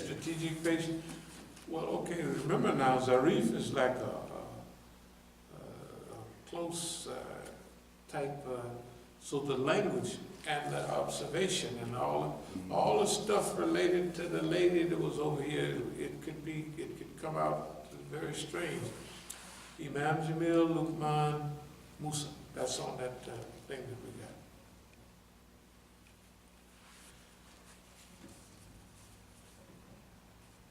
strategic base. Well, okay, remember now, Zarif is like a close type, so the language and the observation and all the stuff related to the lady that was over here, it could come out very strange. Imam Jamil, Luqman, Musa, that's on that thing that we got.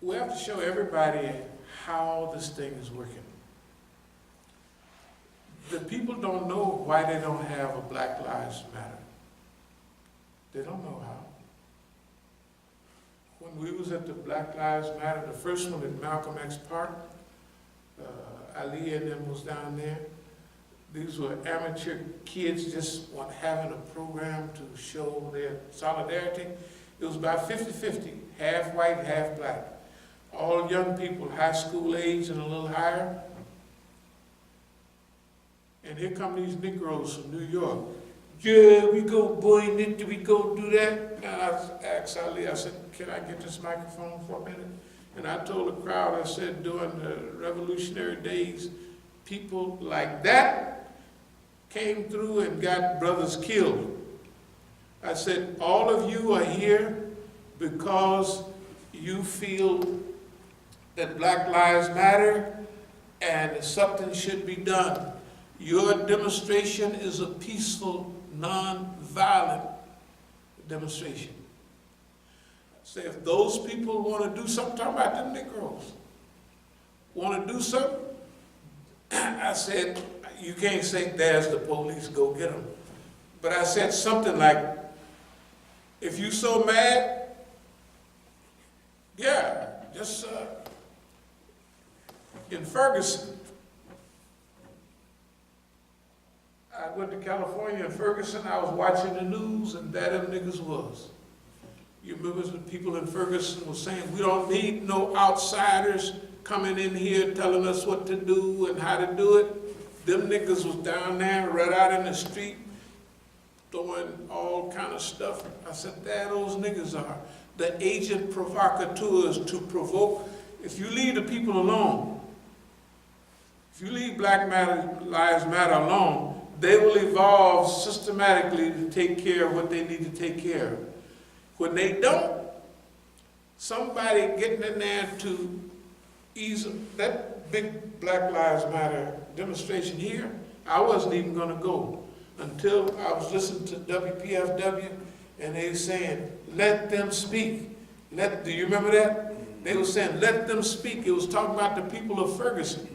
We have to show everybody how this thing is working. The people don't know why they don't have a Black Lives Matter. They don't know how. When we was at the Black Lives Matter, the first one at Malcolm X Park, Ali and them was down there. These were amateur kids just having a program to show their solidarity. It was about 50-50, half white, half black. All young people, high school age and a little higher. And here come these Negroes from New York. Yeah, we go boy, we go do that. And I asked Ali, I said, can I get this microphone for a minute? And I told the crowd, I said, during the revolutionary days, people like that came through and got brothers killed. I said, all of you are here because you feel that Black Lives Matter and something should be done. Your demonstration is a peaceful, non-violent demonstration. Say, if those people want to do something, talking about them Negroes, want to do something, I said, you can't say, there's the police, go get them. But I said something like, if you so mad, yeah, just in Ferguson, I went to California in Ferguson, I was watching the news, and there them niggas was. You remember the people in Ferguson were saying, we don't need no outsiders coming in here telling us what to do and how to do it. Them niggas was down there, right out in the street, throwing all kind of stuff. I said, there those niggas are. The agent provocateurs to provoke. If you leave the people alone, if you leave Black Lives Matter alone, they will evolve systematically to take care of what they need to take care of. When they don't, somebody getting in there to ease that big Black Lives Matter demonstration here, I wasn't even going to go until I was listening to WPFW and they were saying, let them speak. Do you remember that? They were saying, let them speak. It was talking about the people of Ferguson.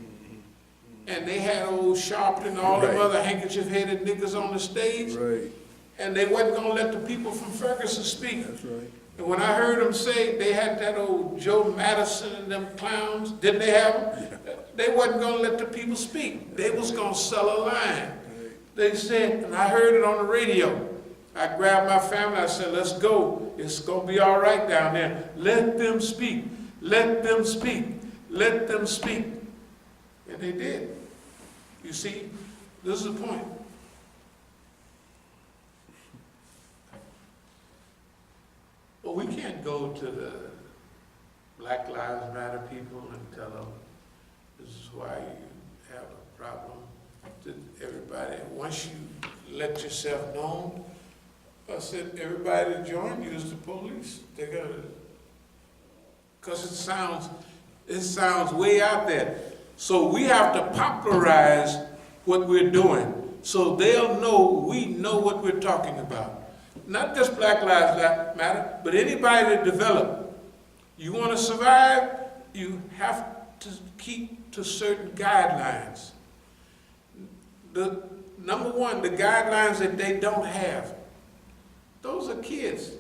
And they had old Sharp and all them other handkerchief-headed niggas on the stage. Right. And they wasn't going to let the people from Ferguson speak. That's right. And when I heard them say they had that old Joe Madison and them clowns, didn't they have them? Yeah. They wasn't going to let the people speak. They was going to sell a line. Right. They said, and I heard it on the radio. I grabbed my family, I said, let's go. It's going to be all right down there. Let them speak. Let them speak. Let them speak. And they did. You see, this is the point. Well, we can't go to the Black Lives Matter people and tell them this is why you have a problem. To everybody, once you let yourself known, I said everybody that join you is the police. They're gonna, because it sounds way out there. So we have to popularize what we're doing so they'll know we know what we're talking about. Not just Black Lives Matter, but anybody that develop. You want to survive, you have to keep to certain guidelines. The number one, the guidelines that they don't have. Those are kids,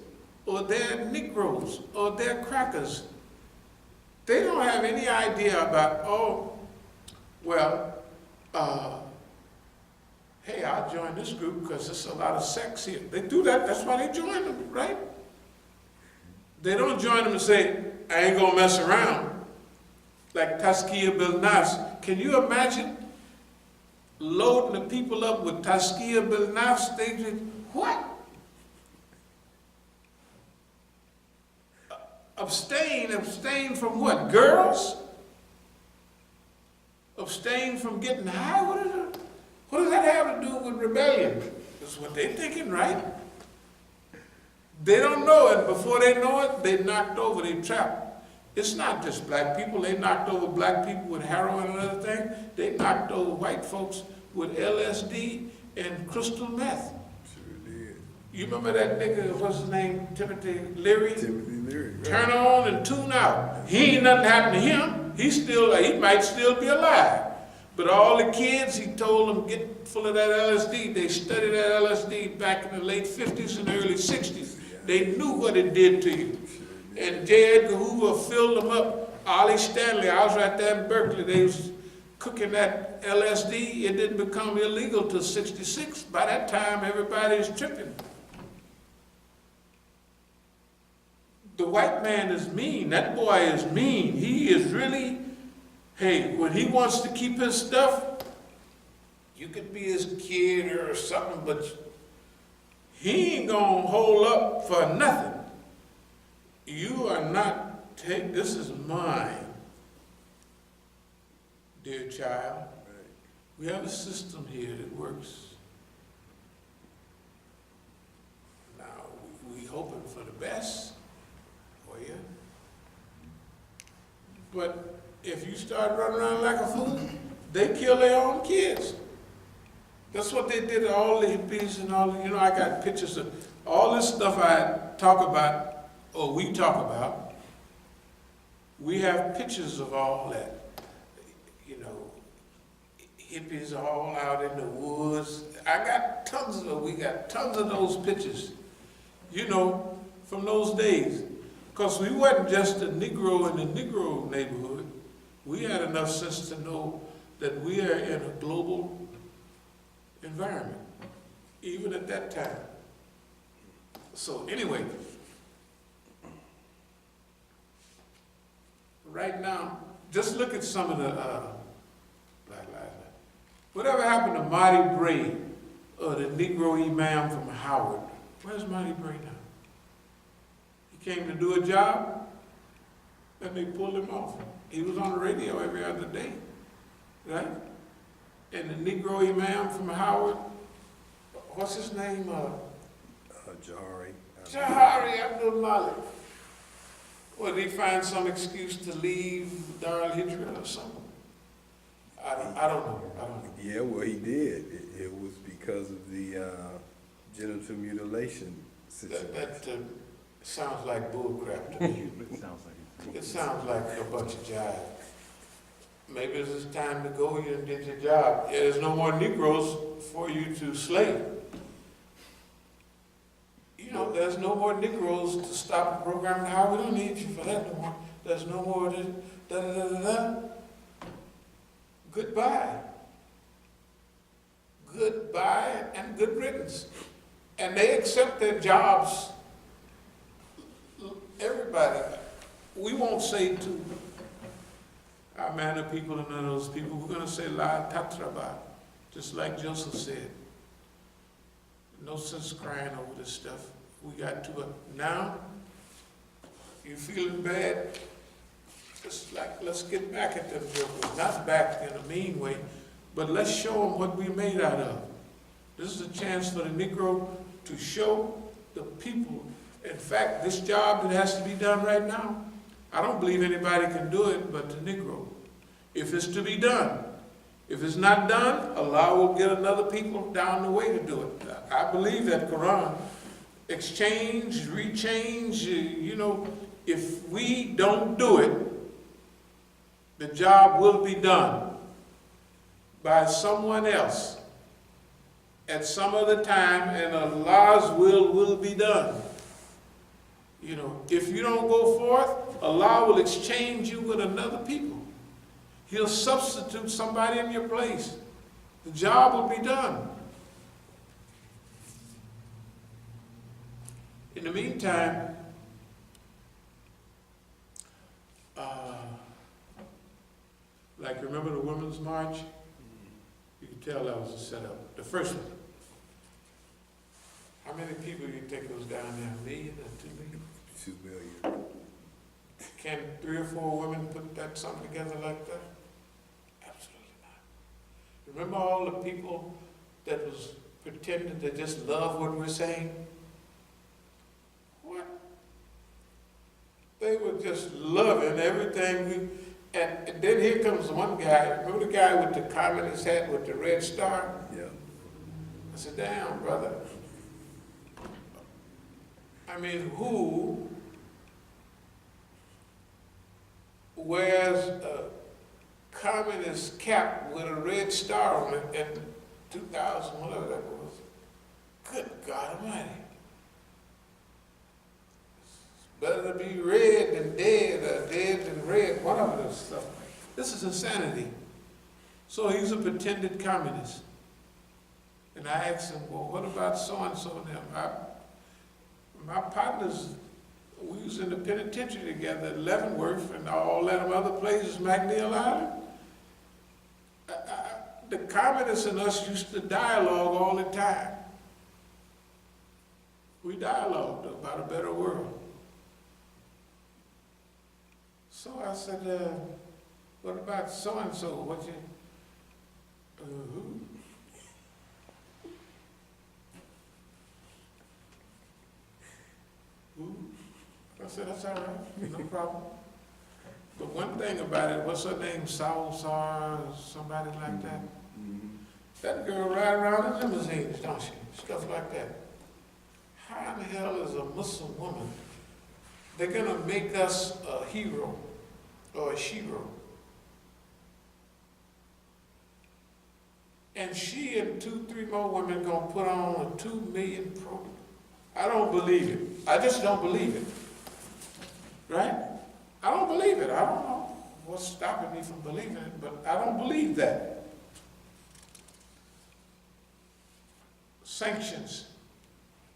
or they're Negroes, or they're crackers. They don't have any idea about, oh, well, hey, I'll join this group because there's a lot of sex here. They do that, that's why they join them, right? They don't join them and say, I ain't gonna mess around. Like Tazkiyah bil-Nafs. Can you imagine loading the people up with Tazkiyah bil-Nafs? They did, what? Abstain from what? Girls? Abstain from getting high? What does that have to do with rebellion? That's what they're thinking, right? They don't know it. Before they know it, they knocked over, they trapped. It's not just black people. They knocked over black people with heroin and other things. They knocked over white folks with LSD and crystal meth. Sure did. You remember that nigga, what's his name, Timothy Leary? Timothy Leary. Right. Turn on and tune out. He ain't nothing happened to him. He might still be alive. But all the kids, he told them, get full of that LSD. They studied that LSD back in the late 50s and early 60s. They knew what it did to you. And J. Edgar Hoover filled them up. Ollie Stanley, I was right there in Berkeley. They was cooking that LSD. It didn't become illegal till 66. By that time, everybody is tripping. The white man is mean. That boy is mean. He is really, hey, when he wants to keep his stuff, you could be his kid or something, but he ain't gonna hold up for nothing. You are not, this is mine, dear child. Right. We have a system here that works. Now, we hoping for the best for you. But if you start running around like a fool, they kill their own kids. That's what they did to all the hippies and all, I got pictures of all this stuff I talk about, or we talk about. We have pictures of all that. Hippies all out in the woods. We got tons of those pictures, from those days. Because we wasn't just a Negro in the Negro neighborhood. We had enough sense to know that we are in a global environment, even at that time. So anyway, right now, just look at some of the Black Lives Matter. Whatever happened to Marty Bray, or the Negro Imam from Howard? Where's Marty Bray now? He came to do a job, and they pulled him off. He was on the radio every other day, right? And the Negro Imam from Howard, what's his name? Jahari Abdul-Malik. Well, did he find some excuse to leave Darul Hijra or something? I don't know. Yeah, well, he did. It was because of the genital mutilation situation. That sounds like bullcrap to me. It sounds like a bunch of jive. Maybe it's time to go. You did your job. Yeah, there's no more Negroes for you to slay. There's no more Negroes to stop the program. How we don't need you for that no more. There's no more da-da-da-da-da. Goodbye. Goodbye and good riddance. And they accept their jobs. Everybody. We won't say to our manner people and none of those people, we're going to say la tatraba, just like Joseph said. No sense crying over this stuff. We got to now. You feeling bad? Let's get back at them jokers. Not back in a mean way, but let's show them what we're made out of. This is a chance for the Negro to show the people. In fact, this job that has to be done right now, I don't believe anybody can do it but the Negro. If it's to be done. If it's not done, Allah will get another people down the way to do it. I believe that Quran. Exchange, rechange, if we don't do it, the job will be done by someone else at some other time, and Allah's will be done. If you don't go forth, Allah will exchange you with another people. He'll substitute somebody in your place. The job will be done. In the meantime, like remember the Women's March? You can tell that was a setup. The first one. How many people do you think was down there? 1 million or 2 million? 2 million. Can 3 or 4 women put that something together like that? Absolutely not. Remember all the people that was pretending to just love what we're saying? What? They were just loving everything we, and then here comes one guy, remember the guy with the communist hat with the red star? Yeah. I said, damn, brother. I mean, who wears a communist cap with a red star on it in 2000, whatever that was? Good God Almighty. It's better to be red than dead, or dead than red, one of those stuff. This is insanity. So he's a pretended communist. And I asked him, well, what about so-and-so and them? My partners, we was in the penitentiary together at Leavenworth and all that other places, McNeil Island. The communists and us used to dialogue all the time. We dialogued about a better world. So I said, what about so-and-so? What you, who? I said, that's all right, no problem. But one thing about it, what's her name, Salsar, somebody like that? Mm-hmm. That girl ride around in limousines, don't she? Stuff like that. How in the hell is a Muslim woman, they're gonna make us a hero or a shero? And she and 2, 3 more women gonna put on a 2 million program. I don't believe it. I just don't believe it. Right? I don't believe it. I don't know what's stopping me from believing it, but I don't believe that. Sanctions.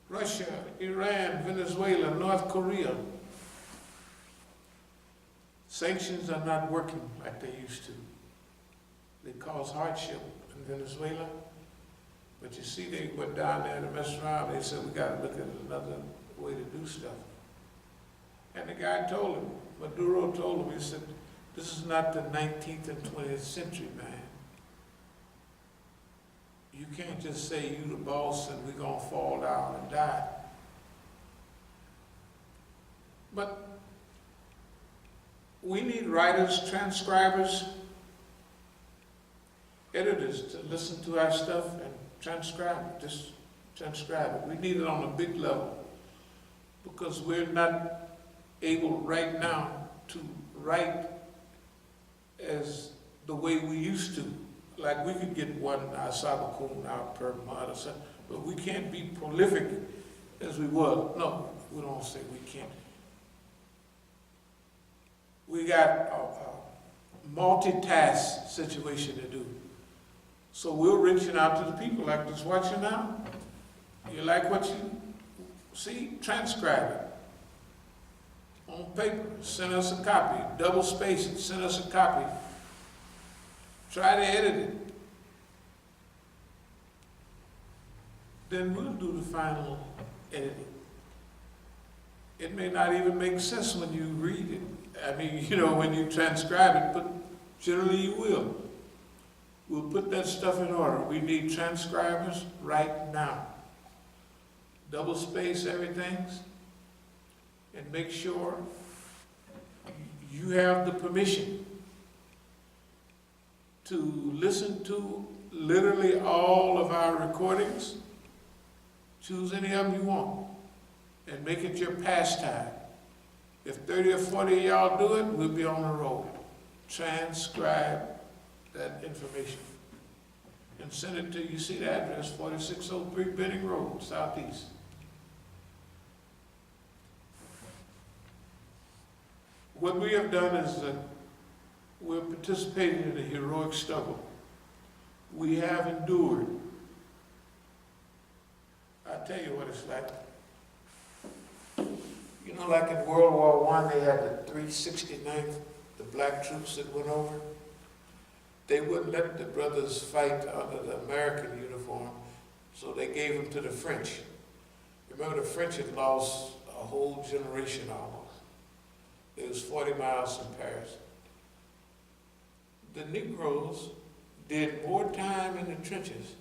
Russia, Iran, Venezuela, North Korea. Sanctions are not working like they used to. They cause hardship in Venezuela. But you see, they went down there to mess around. They said, we got to look at another way to do stuff. And the guy told him, Maduro told him, he said, this is not the 19th and 20th century, man. You can't just say you the boss and we're going to fall down and die. But we need writers, transcribers, editors to listen to our stuff and transcribe it, just transcribe it. We need it on a big level because we're not able right now to write as the way we used to. Like we could get one As-Sabiqun out per month or something, but we can't be prolific as we were. No, we don't say we can't. We got a multitask situation to do. So we're reaching out to the people like this watching now. You like what you see? Transcribe it on paper. Send us a copy. Double space it. Send us a copy. Try to edit it. Then we'll do the final editing. It may not even make sense when you read it. I mean, you know, when you transcribe it, but generally you will. We'll put that stuff in order. We need transcribers right now. Double space everything and make sure you have the permission to listen to literally all of our recordings. Choose any of them you want and make it your pastime. If 30 or 40 of y'all do it, we'll be on the road. Transcribe that information and send it to, you see the address, 4603 Benning Road, Southeast. What we have done is that we're participating in a heroic struggle. We have endured. I'll tell you what it's like. You know, like in World War I, they had the 369th, the black troops that went over. They wouldn't let the brothers fight under the American uniform, so they gave them to the French. Remember, the French had lost a whole generation almost. It was 40 miles from Paris. The Negroes did more time in the trenches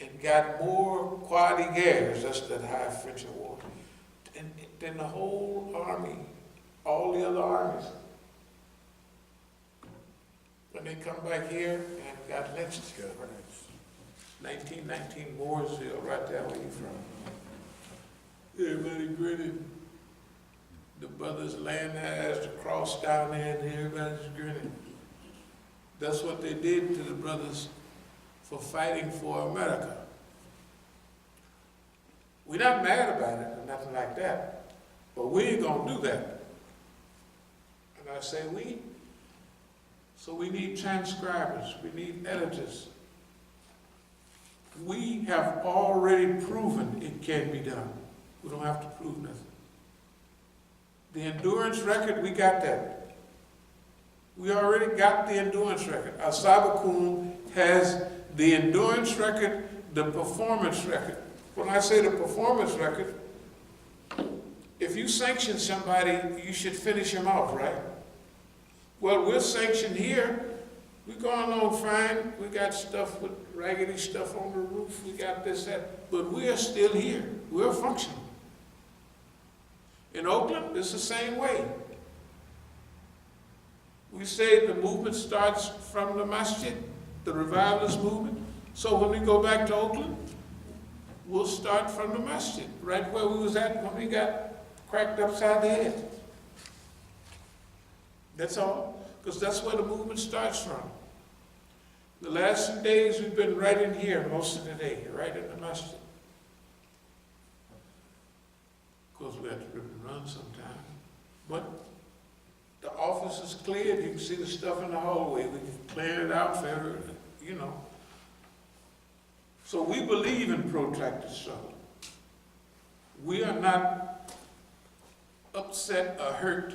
and got more croix de guerre, that's that high French award, than the whole army, all the other armies. When they come back here and got lynched. 1919 Mooresville, right there where you from. Everybody grinning. The brothers laying their ass, the cross down there, and everybody's grinning. That's what they did to the brothers for fighting for America. We're not mad about it or nothing like that, but we ain't gonna do that. And I say we, so we need transcribers, we need editors. We have already proven it can be done. We don't have to prove nothing. The endurance record, we got that. We already got the endurance record. As-Sabiqun has the endurance record, the performance record. When I say the performance record, if you sanction somebody, you should finish him off, right? Well, we're sanctioned here. We're going on fine. We got stuff with raggedy stuff on the roof. We got this, that. But we are still here. We're functioning. In Oakland, it's the same way. We say the movement starts from the Masjid, the revivalist movement. So when we go back to Oakland, we'll start from the Masjid, right where we was at when we got cracked upside the head. That's all, because that's where the movement starts from. The last few days we've been right in here most of the day, right in the Masjid. Of course, we have to rip and run sometime. But the office is cleared. You can see the stuff in the hallway. We can clear it out for everything, you know. So we believe in protracted struggle. We are not upset or hurt